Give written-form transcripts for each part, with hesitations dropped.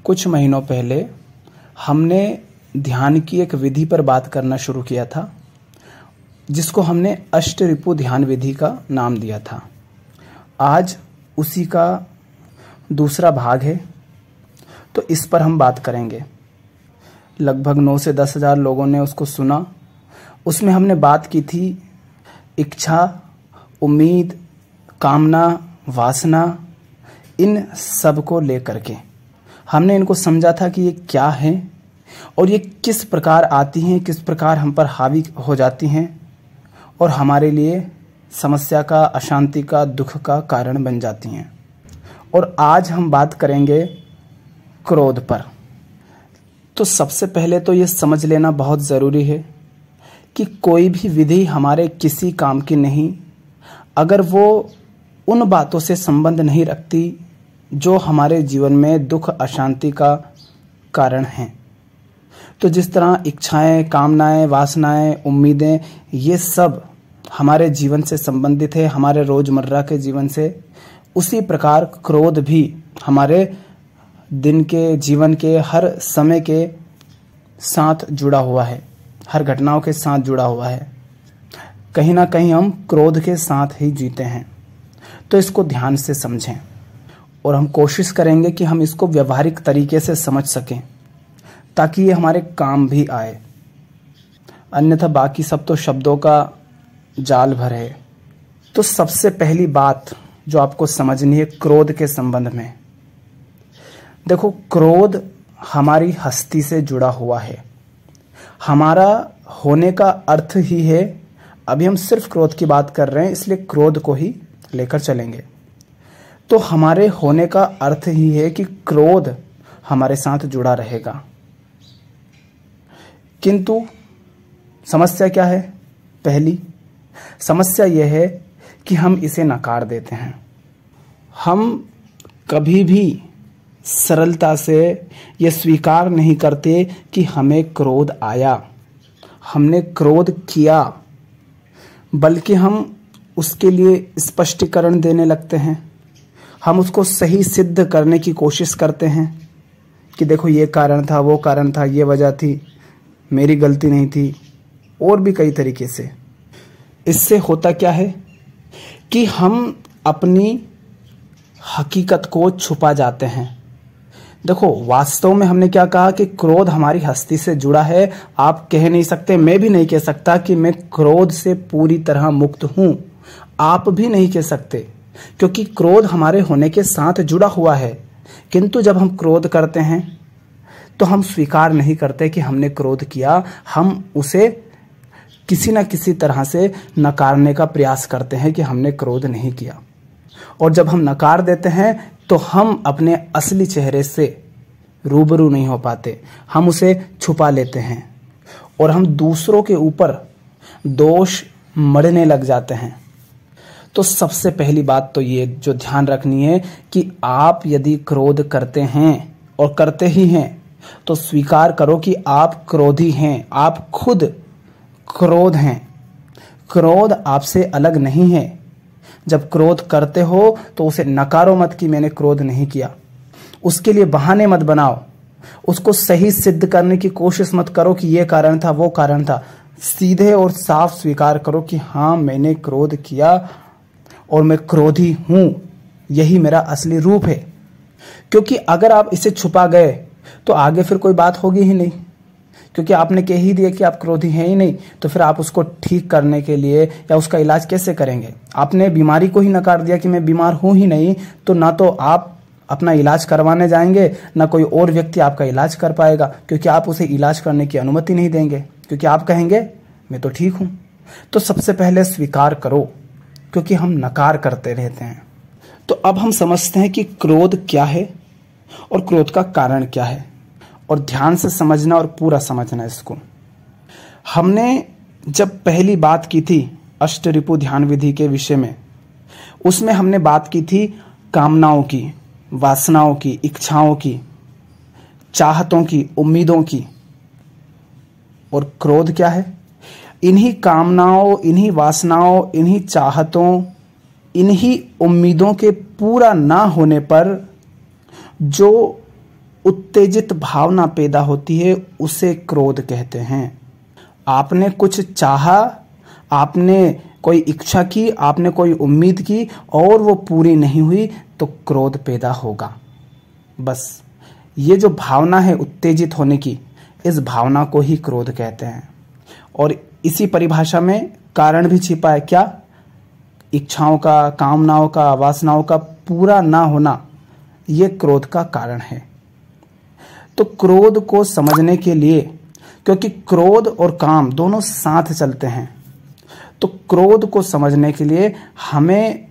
कुछ महीनों पहले हमने ध्यान की एक विधि पर बात करना शुरू किया था, जिसको हमने अष्टरिपु ध्यान विधि का नाम दिया था। आज उसी का दूसरा भाग है, तो इस पर हम बात करेंगे। लगभग 9 से 10 हज़ार लोगों ने उसको सुना। उसमें हमने बात की थी इच्छा, उम्मीद, कामना, वासना, इन सब को लेकर के हमने इनको समझा था कि ये क्या है और ये किस प्रकार आती हैं, किस प्रकार हम पर हावी हो जाती हैं और हमारे लिए समस्या का, अशांति का, दुख का कारण बन जाती हैं। और आज हम बात करेंगे क्रोध पर। तो सबसे पहले तो ये समझ लेना बहुत ज़रूरी है कि कोई भी विधि हमारे किसी काम की नहीं अगर वो उन बातों से संबंध नहीं रखती जो हमारे जीवन में दुख, अशांति का कारण हैं। तो जिस तरह इच्छाएं, कामनाएं, वासनाएं, उम्मीदें, ये सब हमारे जीवन से संबंधित है, हमारे रोजमर्रा के जीवन से, उसी प्रकार क्रोध भी हमारे दिन के, जीवन के हर समय के साथ जुड़ा हुआ है, हर घटनाओं के साथ जुड़ा हुआ है। कहीं ना कहीं हम क्रोध के साथ ही जीते हैं। तो इसको ध्यान से समझें और हम कोशिश करेंगे कि हम इसको व्यवहारिक तरीके से समझ सकें ताकि ये हमारे काम भी आए। अन्यथा बाकी सब तो शब्दों का जाल भर है। तो सबसे पहली बात जो आपको समझनी है क्रोध के संबंध में, देखो, क्रोध हमारी हस्ती से जुड़ा हुआ है। हमारा होने का अर्थ ही है, अभी हम सिर्फ क्रोध की बात कर रहे हैं इसलिए क्रोध को ही लेकर चलेंगे। तो हमारे होने का अर्थ ही है कि क्रोध हमारे साथ जुड़ा रहेगा। किंतु समस्या क्या है? पहली समस्या यह है कि हम इसे नकार देते हैं। हम कभी भी सरलता से यह स्वीकार नहीं करते कि हमें क्रोध आया, हमने क्रोध किया, बल्कि हम उसके लिए स्पष्टीकरण देने लगते हैं। हम उसको सही सिद्ध करने की कोशिश करते हैं कि देखो ये कारण था, वो कारण था, ये वजह थी, मेरी गलती नहीं थी, और भी कई तरीके से। इससे होता क्या है कि हम अपनी हकीकत को छुपा जाते हैं। देखो, वास्तव में हमने क्या कहा कि क्रोध हमारी हस्ती से जुड़ा है। आप कह नहीं सकते, मैं भी नहीं कह सकता कि मैं क्रोध से पूरी तरह मुक्त हूं। आप भी नहीं कह सकते, क्योंकि क्रोध हमारे होने के साथ जुड़ा हुआ है। किंतु जब हम क्रोध करते हैं तो हम स्वीकार नहीं करते कि हमने क्रोध किया। हम उसे किसी न किसी तरह से नकारने का प्रयास करते हैं कि हमने क्रोध नहीं किया। और जब हम नकार देते हैं तो हम अपने असली चेहरे से रूबरू नहीं हो पाते, हम उसे छुपा लेते हैं और हम दूसरों के ऊपर दोष मढ़ने लग जाते हैं। तो सबसे पहली बात तो ये जो ध्यान रखनी है कि आप यदि क्रोध करते हैं और करते ही हैं तो स्वीकार करो कि आप क्रोधी हैं, आप खुद क्रोध हैं। क्रोध आपसे अलग नहीं है। जब क्रोध करते हो तो उसे नकारो मत कि मैंने क्रोध नहीं किया। उसके लिए बहाने मत बनाओ, उसको सही सिद्ध करने की कोशिश मत करो कि ये कारण था, वो कारण था। सीधे और साफ स्वीकार करो कि हाँ, मैंने क्रोध किया और मैं क्रोधी हूं, यही मेरा असली रूप है। क्योंकि अगर आप इसे छुपा गए तो आगे फिर कोई बात होगी ही नहीं, क्योंकि आपने कह ही दिया कि आप क्रोधी हैं ही नहीं। तो फिर आप उसको ठीक करने के लिए या उसका इलाज कैसे करेंगे? आपने बीमारी को ही नकार दिया कि मैं बीमार हूं ही नहीं, तो ना तो आप अपना इलाज करवाने जाएंगे, ना कोई और व्यक्ति आपका इलाज कर पाएगा, क्योंकि आप उसे इलाज करने की अनुमति नहीं देंगे, क्योंकि आप कहेंगे मैं तो ठीक हूं। तो सबसे पहले स्वीकार करो, क्योंकि हम नकार करते रहते हैं। तो अब हम समझते हैं कि क्रोध क्या है और क्रोध का कारण क्या है, और ध्यान से समझना और पूरा समझना इसको। हमने जब पहली बात की थी अष्टरिपु ध्यान विधि के विषय में, उसमें हमने बात की थी कामनाओं की, वासनाओं की, इच्छाओं की, चाहतों की, उम्मीदों की। और क्रोध क्या है? इन्हीं कामनाओं, इन्हीं वासनाओं, इन्हीं चाहतों, इन्हीं उम्मीदों के पूरा ना होने पर जो उत्तेजित भावना पैदा होती है उसे क्रोध कहते हैं। आपने कुछ चाहा, आपने कोई इच्छा की, आपने कोई उम्मीद की और वो पूरी नहीं हुई तो क्रोध पैदा होगा। बस ये जो भावना है उत्तेजित होने की, इस भावना को ही क्रोध कहते हैं। और इसी परिभाषा में कारण भी छिपा है। क्या? इच्छाओं का, कामनाओं का, वासनाओं का पूरा ना होना, ये क्रोध का कारण है। तो क्रोध को समझने के लिए, क्योंकि क्रोध और काम दोनों साथ चलते हैं, तो क्रोध को समझने के लिए हमें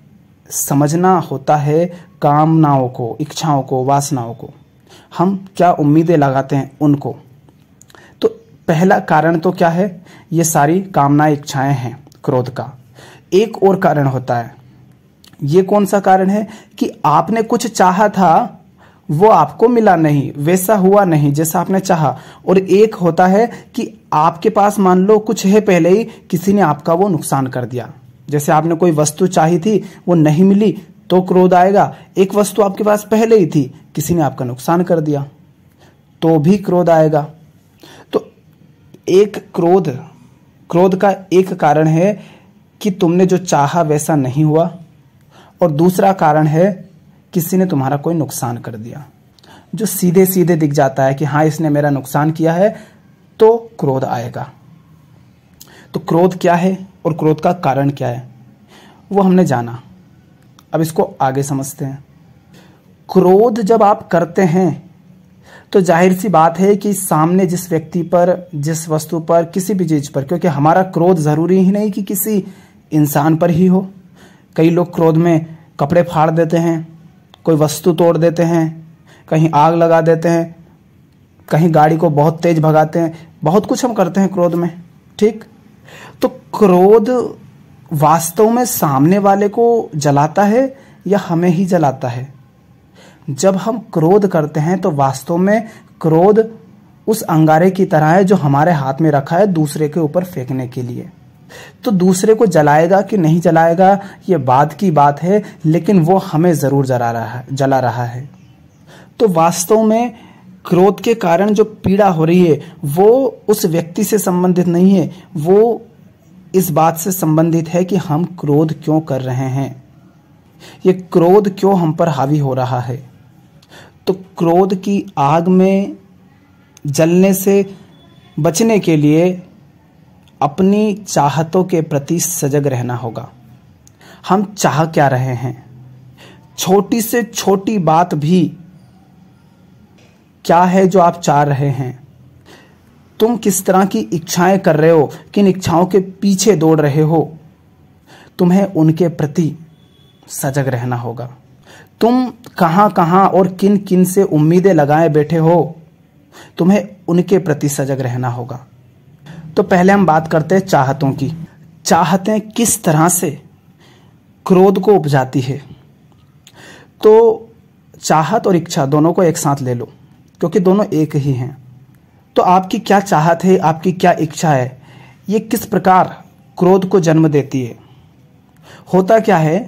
समझना होता है कामनाओं को, इच्छाओं को, वासनाओं को। हम क्या उम्मीदें लगाते हैं उनको। तो पहला कारण तो क्या है? ये सारी कामनाएं, इच्छाएं हैं क्रोध का। एक और कारण होता है। ये कौन सा कारण है? कि आपने कुछ चाहा था, वो आपको मिला नहीं, वैसा हुआ नहीं जैसा आपने चाहा। और एक होता है कि आपके पास मान लो कुछ है पहले ही, किसी ने आपका वो नुकसान कर दिया। जैसे आपने कोई वस्तु चाही थी, वो नहीं मिली तो क्रोध आएगा। एक वस्तु आपके पास पहले ही थी, किसी ने आपका नुकसान कर दिया तो भी क्रोध आएगा। तो एक क्रोध का एक कारण है कि तुमने जो चाहा वैसा नहीं हुआ, और दूसरा कारण है किसी ने तुम्हारा कोई नुकसान कर दिया, जो सीधे सीधे दिख जाता है कि हाँ इसने मेरा नुकसान किया है, तो क्रोध आएगा। तो क्रोध क्या है और क्रोध का कारण क्या है वो हमने जाना। अब इसको आगे समझते हैं। क्रोध जब आप करते हैं तो जाहिर सी बात है कि सामने जिस व्यक्ति पर, जिस वस्तु पर, किसी भी चीज पर, क्योंकि हमारा क्रोध जरूरी ही नहीं कि किसी इंसान पर ही हो। कई लोग क्रोध में कपड़े फाड़ देते हैं, कोई वस्तु तोड़ देते हैं, कहीं आग लगा देते हैं, कहीं गाड़ी को बहुत तेज भगाते हैं, बहुत कुछ हम करते हैं क्रोध में। ठीक? तो क्रोध वास्तव में सामने वाले को जलाता है या हमें ही जलाता है? जब हम क्रोध करते हैं तो वास्तव में क्रोध उस अंगारे की तरह है जो हमारे हाथ में रखा है दूसरे के ऊपर फेंकने के लिए। तो दूसरे को जलाएगा कि नहीं जलाएगा ये बाद की बात है, लेकिन वो हमें जरूर जला रहा है। तो वास्तव में क्रोध के कारण जो पीड़ा हो रही है वो उस व्यक्ति से संबंधित नहीं है, वो इस बात से संबंधित है कि हम क्रोध क्यों कर रहे हैं, ये क्रोध क्यों हम पर हावी हो रहा है। तो क्रोध की आग में जलने से बचने के लिए अपनी चाहतों के प्रति सजग रहना होगा। हम चाह क्या रहे हैं? छोटी से छोटी बात भी क्या है जो आप चाह रहे हैं? तुम किस तरह की इच्छाएं कर रहे हो, किन इच्छाओं के पीछे दौड़ रहे हो? तुम्हें उनके प्रति सजग रहना होगा। तुम कहां कहां और किन किन से उम्मीदें लगाए बैठे हो, तुम्हें उनके प्रति सजग रहना होगा। तो पहले हम बात करते हैं चाहतों की। चाहतें किस तरह से क्रोध को उपजाती है? तो चाहत और इच्छा दोनों को एक साथ ले लो, क्योंकि दोनों एक ही हैं। तो आपकी क्या चाहत है, आपकी क्या इच्छा है, ये किस प्रकार क्रोध को जन्म देती है? होता क्या है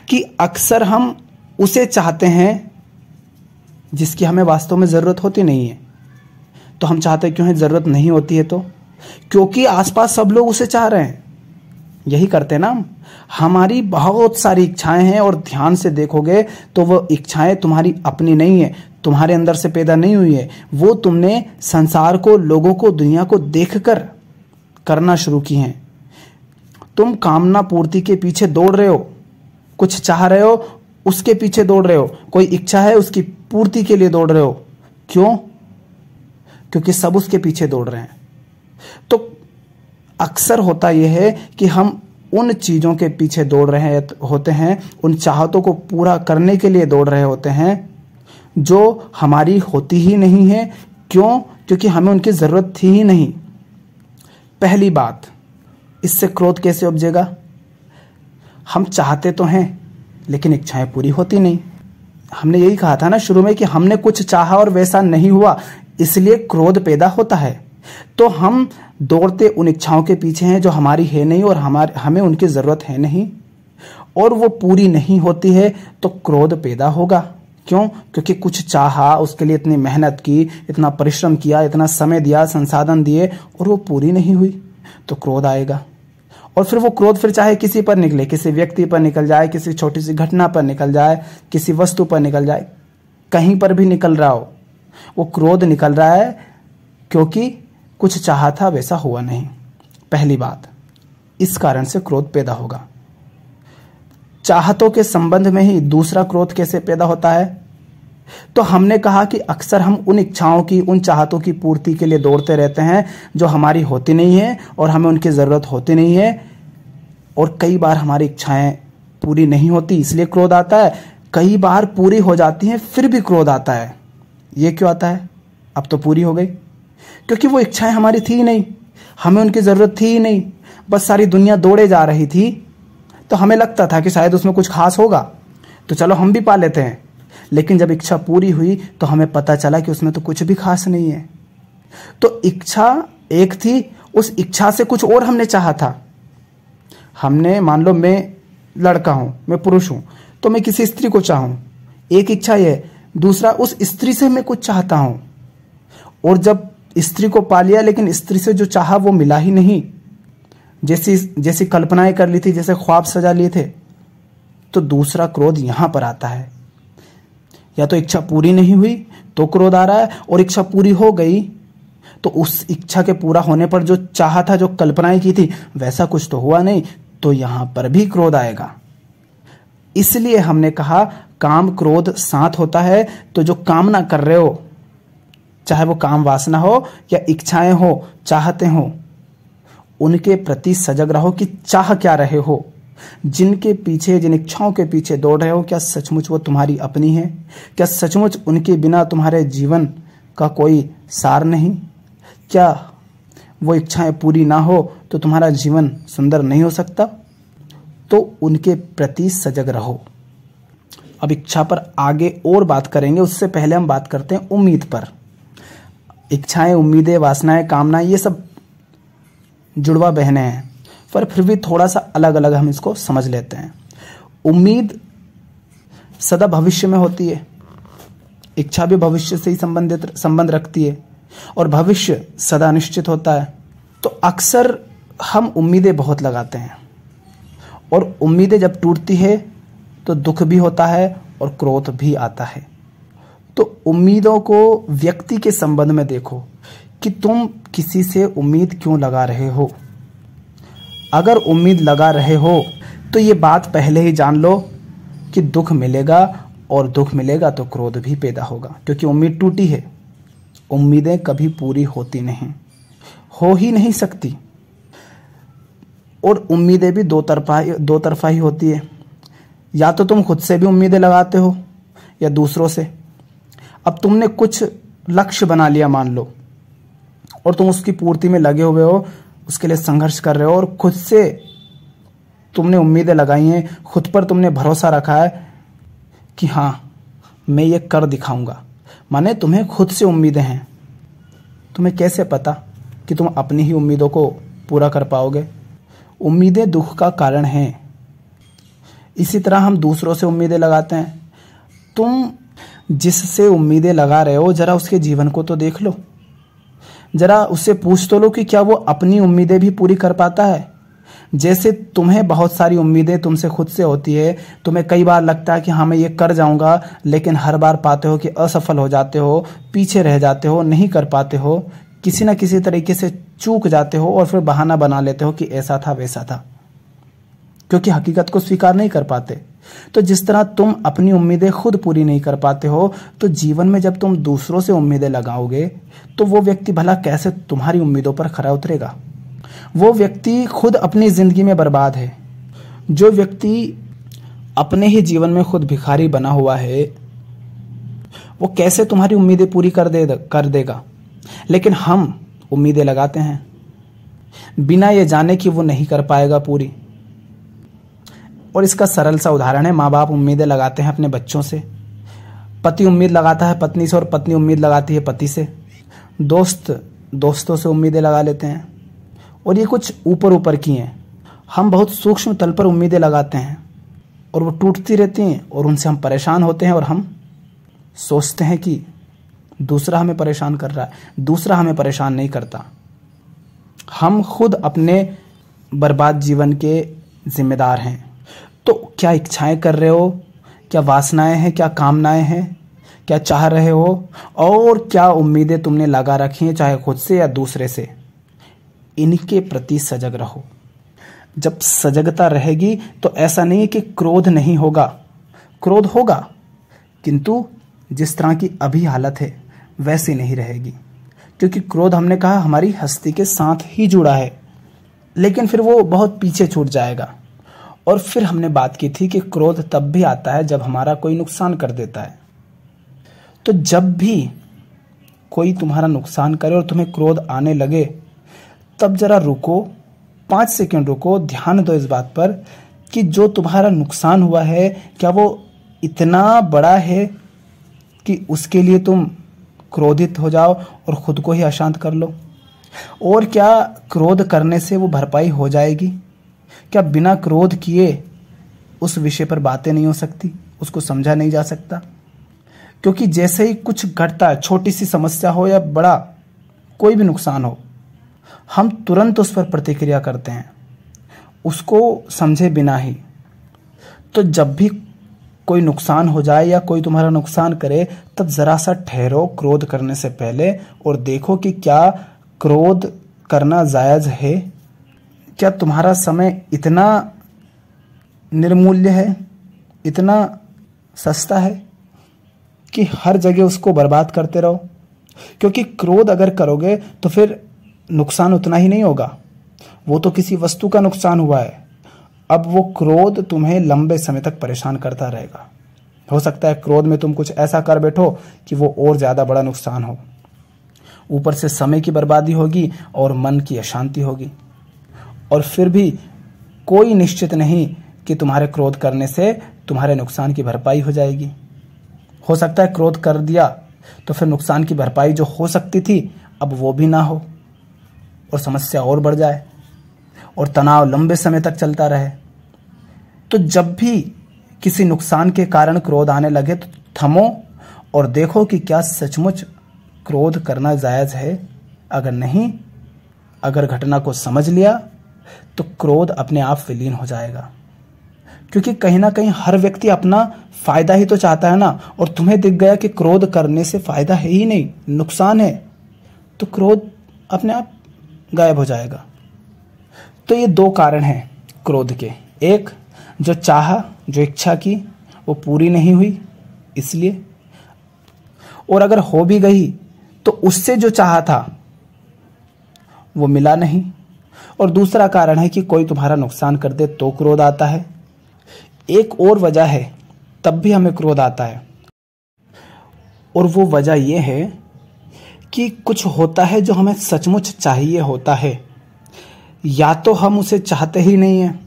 कि अक्सर हम उसे चाहते हैं जिसकी हमें वास्तव में जरूरत होती नहीं है। तो हम चाहते क्यों हैं? जरूरत नहीं होती है तो क्योंकि आसपास सब लोग उसे चाह रहे हैं। यही करते हैं ना हम। हमारी बहुत सारी इच्छाएं हैं और ध्यान से देखोगे तो वो इच्छाएं तुम्हारी अपनी नहीं है, तुम्हारे अंदर से पैदा नहीं हुई है। वो तुमने संसार को, लोगों को, दुनिया को देखकर करना शुरू की हैं। तुम कामना पूर्ति के पीछे दौड़ रहे हो, कुछ चाह रहे हो, उसके पीछे दौड़ रहे हो, कोई इच्छा है उसकी पूर्ति के लिए दौड़ रहे हो। क्यों? क्योंकि सब उसके पीछे दौड़ रहे हैं। तो अक्सर होता यह है कि हम उन चीजों के पीछे दौड़ रहे होते हैं, उन चाहतों को पूरा करने के लिए दौड़ रहे होते हैं जो हमारी होती ही नहीं है। क्यों? क्योंकि हमें उनकी जरूरत थी ही नहीं। पहली बात, इससे क्रोध कैसे उपजेगा? हम चाहते तो हैं लेकिन इच्छाएं पूरी होती नहीं। हमने यही कहा था ना शुरू में कि हमने कुछ चाहा और वैसा नहीं हुआ, इसलिए क्रोध पैदा होता है। तो हम दौड़ते उन इच्छाओं के पीछे हैं जो हमारी है नहीं और हमें उनकी जरूरत है नहीं, और वो पूरी नहीं होती है तो क्रोध पैदा होगा। क्यों? क्योंकि कुछ चाहा, उसके लिए इतनी मेहनत की, इतना परिश्रम किया, इतना समय दिया, संसाधन दिए, और वो पूरी नहीं हुई, तो क्रोध आएगा। और फिर वो क्रोध फिर चाहे किसी पर निकले, किसी व्यक्ति पर निकल जाए, किसी छोटी सी घटना पर निकल जाए, किसी वस्तु पर निकल जाए, कहीं पर भी निकल रहा हो, वो क्रोध निकल रहा है क्योंकि कुछ चाहा था, वैसा हुआ नहीं। पहली बात, इस कारण से क्रोध पैदा होगा। चाहतों के संबंध में ही दूसरा क्रोध कैसे पैदा होता है? तो हमने कहा कि अक्सर हम उन इच्छाओं की, उन चाहतों की पूर्ति के लिए दौड़ते रहते हैं जो हमारी होती नहीं है और हमें उनकी ज़रूरत होती नहीं है, और कई बार हमारी इच्छाएं पूरी नहीं होती, इसलिए क्रोध आता है। कई बार पूरी हो जाती हैं फिर भी क्रोध आता है। ये क्यों आता है? अब तो पूरी हो गई, क्योंकि वो इच्छाएं हमारी थी ही नहीं, हमें उनकी ज़रूरत थी ही नहीं, बस सारी दुनिया दौड़े जा रही थी, तो हमें लगता था कि शायद उसमें कुछ खास होगा, तो चलो हम भी पा लेते हैं। लेकिन जब इच्छा पूरी हुई तो हमें पता चला कि उसमें तो कुछ भी खास नहीं है। तो इच्छा एक थी, उस इच्छा से कुछ और हमने चाहा था। हमने, मान लो मैं लड़का हूं, मैं पुरुष हूं, तो मैं किसी स्त्री को चाहूं, एक इच्छा ये। दूसरा, उस स्त्री से मैं कुछ चाहता हूं, और जब स्त्री को पा लिया लेकिन स्त्री से जो चाहा वो मिला ही नहीं, जैसी कल्पनाएं कर ली थी, जैसे ख्वाब सजा लिए थे, तो दूसरा क्रोध यहां पर आता है। या तो इच्छा पूरी नहीं हुई तो क्रोध आ रहा है, और इच्छा पूरी हो गई तो उस इच्छा के पूरा होने पर जो चाहा था, जो कल्पनाएं की थी, वैसा कुछ तो हुआ नहीं, तो यहां पर भी क्रोध आएगा। इसलिए हमने कहा काम क्रोध साथ होता है। तो जो कामना कर रहे हो, चाहे वो काम वासना हो या इच्छाएं हो, चाहते हो, उनके प्रति सजग रहो कि चाह क्या रहे हो। जिनके पीछे, जिन इच्छाओं के पीछे दौड़ रहे हो, क्या सचमुच वो तुम्हारी अपनी है? क्या सचमुच उनके बिना तुम्हारे जीवन का कोई सार नहीं? क्या वो इच्छाएं पूरी ना हो तो तुम्हारा जीवन सुंदर नहीं हो सकता? तो उनके प्रति सजग रहो। अब इच्छा पर आगे और बात करेंगे, उससे पहले हम बात करते हैं उम्मीद पर। इच्छाएं, उम्मीदें, वासनाएं, कामनाएं, ये सब जुड़वा बहने हैं, पर फिर भी थोड़ा सा अलग अलग हम इसको समझ लेते हैं। उम्मीद सदा भविष्य में होती है, इच्छा भी भविष्य से ही संबंध रखती है, और भविष्य सदा निश्चित होता है। तो अक्सर हम उम्मीदें बहुत लगाते हैं, और उम्मीदें जब टूटती है तो दुख भी होता है और क्रोध भी आता है। तो उम्मीदों को व्यक्ति के संबंध में देखो कि तुम किसी से उम्मीद क्यों लगा रहे हो। अगर उम्मीद लगा रहे हो तो ये बात पहले ही जान लो कि दुख मिलेगा, और दुख मिलेगा तो क्रोध भी पैदा होगा, क्योंकि उम्मीद टूटी है। उम्मीदें कभी पूरी होती नहीं, हो ही नहीं सकती, और उम्मीदें भी दो तरफा ही होती है। या तो तुम खुद से भी उम्मीदें लगाते हो या दूसरों से। अब तुमने कुछ लक्ष्य बना लिया मान लो, और तुम उसकी पूर्ति में लगे हुए हो, उसके लिए संघर्ष कर रहे हो, और खुद से तुमने उम्मीदें लगाई हैं, खुद पर तुमने भरोसा रखा है कि हाँ मैं ये कर दिखाऊंगा। माने तुम्हें खुद से उम्मीदें हैं। तुम्हें कैसे पता कि तुम अपनी ही उम्मीदों को पूरा कर पाओगे? उम्मीदें दुख का कारण हैं। इसी तरह हम दूसरों से उम्मीदें लगाते हैं। तुम जिससे उम्मीदें लगा रहे हो, जरा उसके जीवन को तो देख लो, जरा उससे पूछ तो लो कि क्या वो अपनी उम्मीदें भी पूरी कर पाता है। जैसे तुम्हें बहुत सारी उम्मीदें तुमसे खुद से होती है, तुम्हें कई बार लगता है कि हाँ मैं ये कर जाऊंगा, लेकिन हर बार पाते हो कि असफल हो जाते हो, पीछे रह जाते हो, नहीं कर पाते हो, किसी ना किसी तरीके से चूक जाते हो, और फिर बहाना बना लेते हो कि ऐसा था वैसा था, क्योंकि हकीकत को स्वीकार नहीं कर पाते। तो जिस तरह तुम अपनी उम्मीदें खुद पूरी नहीं कर पाते हो, तो जीवन में जब तुम दूसरों से उम्मीदें लगाओगे तो वो व्यक्ति भला कैसे तुम्हारी उम्मीदों पर खरा उतरेगा? वो व्यक्ति खुद अपनी जिंदगी में बर्बाद है। जो व्यक्ति अपने ही जीवन में खुद भिखारी बना हुआ है, वो कैसे तुम्हारी उम्मीदें पूरी कर देगा? लेकिन हम उम्मीदें लगाते हैं बिना ये जाने कि वो नहीं कर पाएगा पूरी। और इसका सरल सा उदाहरण है, माँ बाप उम्मीदें लगाते हैं अपने बच्चों से, पति उम्मीद लगाता है पत्नी से, और पत्नी उम्मीद लगाती है पति से, दोस्तों से उम्मीदें लगा लेते हैं, और ये कुछ ऊपर ऊपर की हैं। हम बहुत सूक्ष्म तल पर उम्मीदें लगाते हैं, और वो टूटती रहती हैं, और उनसे हम परेशान होते हैं, और हम सोचते हैं कि दूसरा हमें परेशान कर रहा है, दूसरा हमें परेशान नहीं करता। हम खुद अपने बर्बाद जीवन के जिम्मेदार हैं। तो क्या इच्छाएं कर रहे हो, क्या वासनाएं हैं, क्या कामनाएं हैं, क्या चाह रहे हो, और क्या उम्मीदें तुमने लगा रखी हैं, चाहे खुद से या दूसरे से, इनके प्रति सजग रहो। जब सजगता रहेगी तो ऐसा नहीं कि क्रोध नहीं होगा, क्रोध होगा, किंतु जिस तरह की अभी हालत है वैसी नहीं रहेगी, क्योंकि क्रोध हमने कहा हमारी हस्ती के साथ ही जुड़ा है, लेकिन फिर वो बहुत पीछे छूट जाएगा। और फिर हमने बात की थी कि क्रोध तब भी आता है जब हमारा कोई नुकसान कर देता है। तो जब भी कोई तुम्हारा नुकसान करे और तुम्हें क्रोध आने लगे, तब जरा रुको, 5 सेकंड रुको, ध्यान दो इस बात पर कि जो तुम्हारा नुकसान हुआ है क्या वो इतना बड़ा है कि उसके लिए तुम क्रोधित हो जाओ और खुद को ही अशांत कर लो। और क्या क्रोध करने से वो भरपाई हो जाएगी? क्या बिना क्रोध किए उस विषय पर बातें नहीं हो सकती, उसको समझा नहीं जा सकता? क्योंकि जैसे ही कुछ घटता है, छोटी सी समस्या हो या बड़ा कोई भी नुकसान हो, हम तुरंत उस पर प्रतिक्रिया करते हैं, उसको समझे बिना ही। तो जब भी कोई नुकसान हो जाए या कोई तुम्हारा नुकसान करे, तब जरा सा ठहरो क्रोध करने से पहले और देखो कि क्या क्रोध करना जायज है। क्या तुम्हारा समय इतना निर्मूल्य है, इतना सस्ता है कि हर जगह उसको बर्बाद करते रहो? क्योंकि क्रोध अगर करोगे तो फिर नुकसान उतना ही नहीं होगा, वो तो किसी वस्तु का नुकसान हुआ है, अब वो क्रोध तुम्हें लंबे समय तक परेशान करता रहेगा। हो सकता है क्रोध में तुम कुछ ऐसा कर बैठो कि वो और ज्यादा बड़ा नुकसान हो, ऊपर से समय की बर्बादी होगी और मन की अशांति होगी। और फिर भी कोई निश्चित नहीं कि तुम्हारे क्रोध करने से तुम्हारे नुकसान की भरपाई हो जाएगी। हो सकता है क्रोध कर दिया तो फिर नुकसान की भरपाई जो हो सकती थी अब वो भी ना हो और समस्या और बढ़ जाए और तनाव लंबे समय तक चलता रहे। तो जब भी किसी नुकसान के कारण क्रोध आने लगे तो थमो और देखो कि क्या सचमुच क्रोध करना जायज है। अगर नहीं, अगर घटना को समझ लिया तो क्रोध अपने आप विलीन हो जाएगा, क्योंकि कहीं ना कहीं हर व्यक्ति अपना फायदा ही तो चाहता है ना। और तुम्हें दिख गया कि क्रोध करने से फायदा है ही नहीं, नुकसान है, तो क्रोध अपने आप गायब हो जाएगा। तो ये 2 कारण हैं क्रोध के। एक, जो चाहा, जो इच्छा की वो पूरी नहीं हुई इसलिए, और अगर हो भी गई तो उससे जो चाहा था वो मिला नहीं। और दूसरा कारण है कि कोई तुम्हारा नुकसान कर दे तो क्रोध आता है। एक और वजह है तब भी हमें क्रोध आता है, और वो वजह ये है कि कुछ होता है जो हमें सचमुच चाहिए होता है, या तो हम उसे चाहते ही नहीं हैं,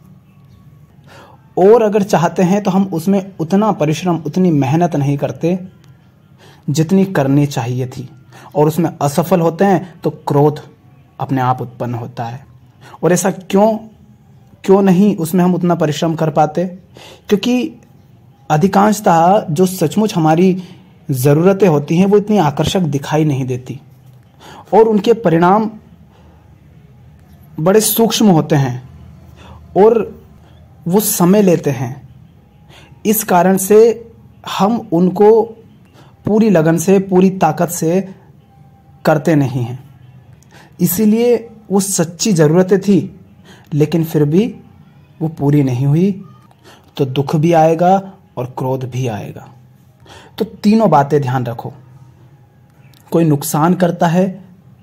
और अगर चाहते हैं तो हम उसमें उतना परिश्रम, उतनी मेहनत नहीं करते जितनी करनी चाहिए थी, और उसमें असफल होते हैं तो क्रोध अपने आप उत्पन्न होता है। और ऐसा क्यों नहीं उसमें हम उतना परिश्रम कर पाते? क्योंकि अधिकांशतः जो सचमुच हमारी ज़रूरतें होती हैं वो इतनी आकर्षक दिखाई नहीं देती, और उनके परिणाम बड़े सूक्ष्म होते हैं और वो समय लेते हैं। इस कारण से हम उनको पूरी लगन से, पूरी ताकत से करते नहीं हैं। इसीलिए वो सच्ची ज़रूरतें थी लेकिन फिर भी वो पूरी नहीं हुई, तो दुख भी आएगा और क्रोध भी आएगा। तो तीनों बातें ध्यान रखो। कोई नुकसान करता है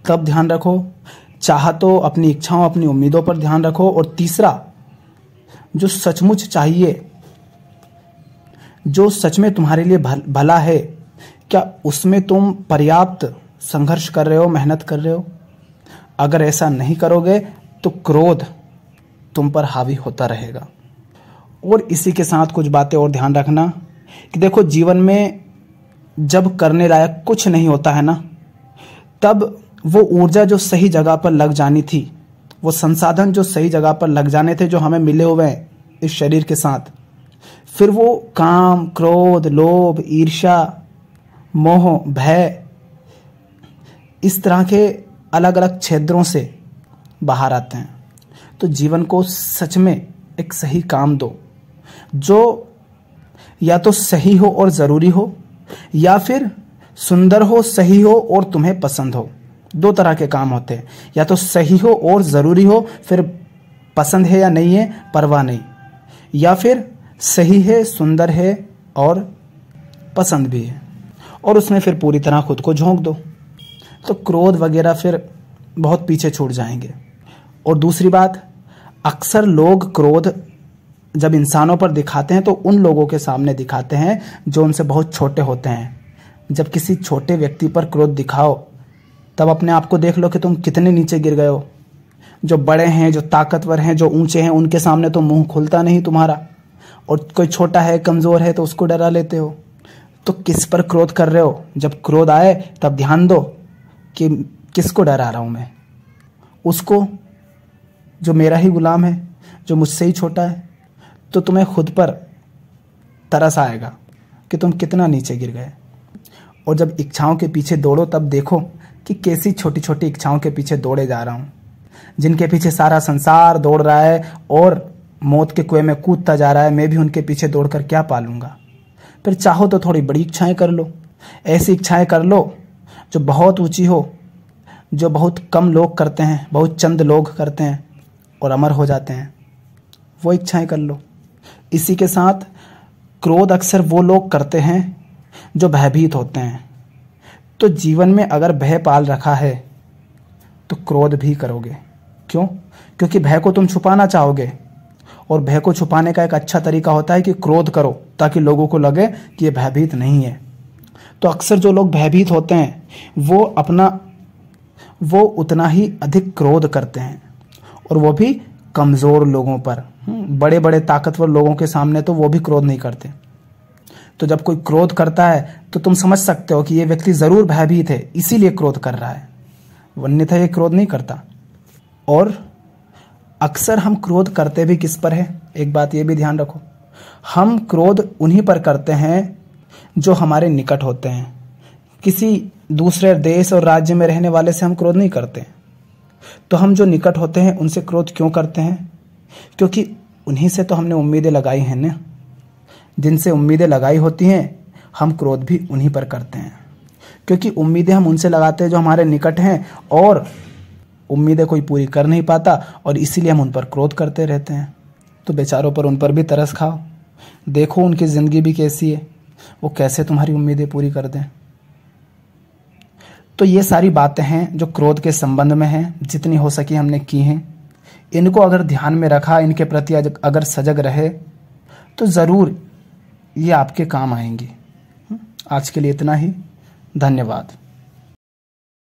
तब ध्यान रखो, चाह तो अपनी इच्छाओं, अपनी उम्मीदों पर ध्यान रखो, और तीसरा, जो सचमुच चाहिए, जो सच में तुम्हारे लिए भला है, क्या उसमें तुम पर्याप्त संघर्ष कर रहे हो, मेहनत कर रहे हो? अगर ऐसा नहीं करोगे तो क्रोध तुम पर हावी होता रहेगा। और इसी के साथ कुछ बातें और ध्यान रखना कि देखो, जीवन में जब करने लायक कुछ नहीं होता है ना, तब वो ऊर्जा जो सही जगह पर लग जानी थी, वो संसाधन जो सही जगह पर लग जाने थे, जो हमें मिले हुए हैं इस शरीर के साथ, फिर वो काम, क्रोध, लोभ, ईर्ष्या मोह, भय, इस तरह के अलग अलग क्षेत्रों से बाहर आते हैं। तो जीवन को सच में एक सही काम दो, जो या तो सही हो और ज़रूरी हो, या फिर सुंदर हो, सही हो और तुम्हें पसंद हो। दो तरह के काम होते हैं, या तो सही हो और ज़रूरी हो, फिर पसंद है या नहीं है परवाह नहीं, या फिर सही है, सुंदर है और पसंद भी है, और उसमें फिर पूरी तरह खुद को झोंक दो। तो क्रोध वगैरह फिर बहुत पीछे छूट जाएंगे। और दूसरी बात, अक्सर लोग क्रोध जब इंसानों पर दिखाते हैं तो उन लोगों के सामने दिखाते हैं जो उनसे बहुत छोटे होते हैं। जब किसी छोटे व्यक्ति पर क्रोध दिखाओ तब अपने आप को देख लो कि तुम कितने नीचे गिर गए हो। जो बड़े हैं, जो ताकतवर हैं, जो ऊंचे हैं, उनके सामने तो मुंह खुलता नहीं तुम्हारा, और कोई छोटा है, कमज़ोर है तो उसको डरा लेते हो। तो किस पर क्रोध कर रहे हो? जब क्रोध आए तब ध्यान दो कि किसको डरा रहा हूँ मैं, उसको जो मेरा ही गुलाम है, जो मुझसे ही छोटा है। तो तुम्हें खुद पर तरस आएगा कि तुम कितना नीचे गिर गए। और जब इच्छाओं के पीछे दौड़ो तब देखो कि कैसी छोटी छोटी इच्छाओं के पीछे दौड़े जा रहा हूँ, जिनके पीछे सारा संसार दौड़ रहा है और मौत के कुएं में कूदता जा रहा है। मैं भी उनके पीछे दौड़कर क्या पालूंगा? फिर चाहो तो थोड़ी बड़ी इच्छाएं कर लो, ऐसी इच्छाएं कर लो जो बहुत ऊंची हो, जो बहुत कम लोग करते हैं, बहुत चंद लोग करते हैं और अमर हो जाते हैं। वो इच्छाएं कर लो। इसी के साथ क्रोध अक्सर वो लोग करते हैं जो भयभीत होते हैं। तो जीवन में अगर भय पाल रखा है तो क्रोध भी करोगे। क्यों? क्योंकि भय को तुम छुपाना चाहोगे, और भय को छुपाने का एक अच्छा तरीका होता है कि क्रोध करो, ताकि लोगों को लगे कि ये भयभीत नहीं है। तो अक्सर जो लोग भयभीत होते हैं वो उतना ही अधिक क्रोध करते हैं, और वो भी कमज़ोर लोगों पर। बड़े बड़े ताकतवर लोगों के सामने तो वो भी क्रोध नहीं करते। तो जब कोई क्रोध करता है तो तुम समझ सकते हो कि ये व्यक्ति ज़रूर भयभीत है, इसीलिए क्रोध कर रहा है, अन्यथा ये क्रोध नहीं करता। और अक्सर हम क्रोध करते भी किस पर है? एक बात ये भी ध्यान रखो, हम क्रोध उन्हीं पर करते हैं जो हमारे निकट होते हैं। किसी दूसरे देश और राज्य में रहने वाले से हम क्रोध नहीं करते। तो हम जो निकट होते हैं उनसे क्रोध क्यों करते हैं? क्योंकि उन्हीं से तो हमने उम्मीदें लगाई हैं ना। जिनसे उम्मीदें लगाई होती हैं हम क्रोध भी उन्हीं पर करते हैं, क्योंकि उम्मीदें हम उनसे लगाते हैं जो हमारे निकट हैं, और उम्मीदें कोई पूरी कर नहीं पाता और इसीलिए हम उन पर क्रोध करते रहते हैं। तो बेचारों पर, उन पर भी तरस खाओ, देखो उनकी ज़िंदगी भी कैसी है, वो कैसे तुम्हारी उम्मीदें पूरी कर दें। तो ये सारी बातें हैं जो क्रोध के संबंध में हैं, जितनी हो सकी हमने की हैं। इनको अगर ध्यान में रखा, इनके प्रति अगर सजग रहे तो ज़रूर ये आपके काम आएंगी। आज के लिए इतना ही। धन्यवाद।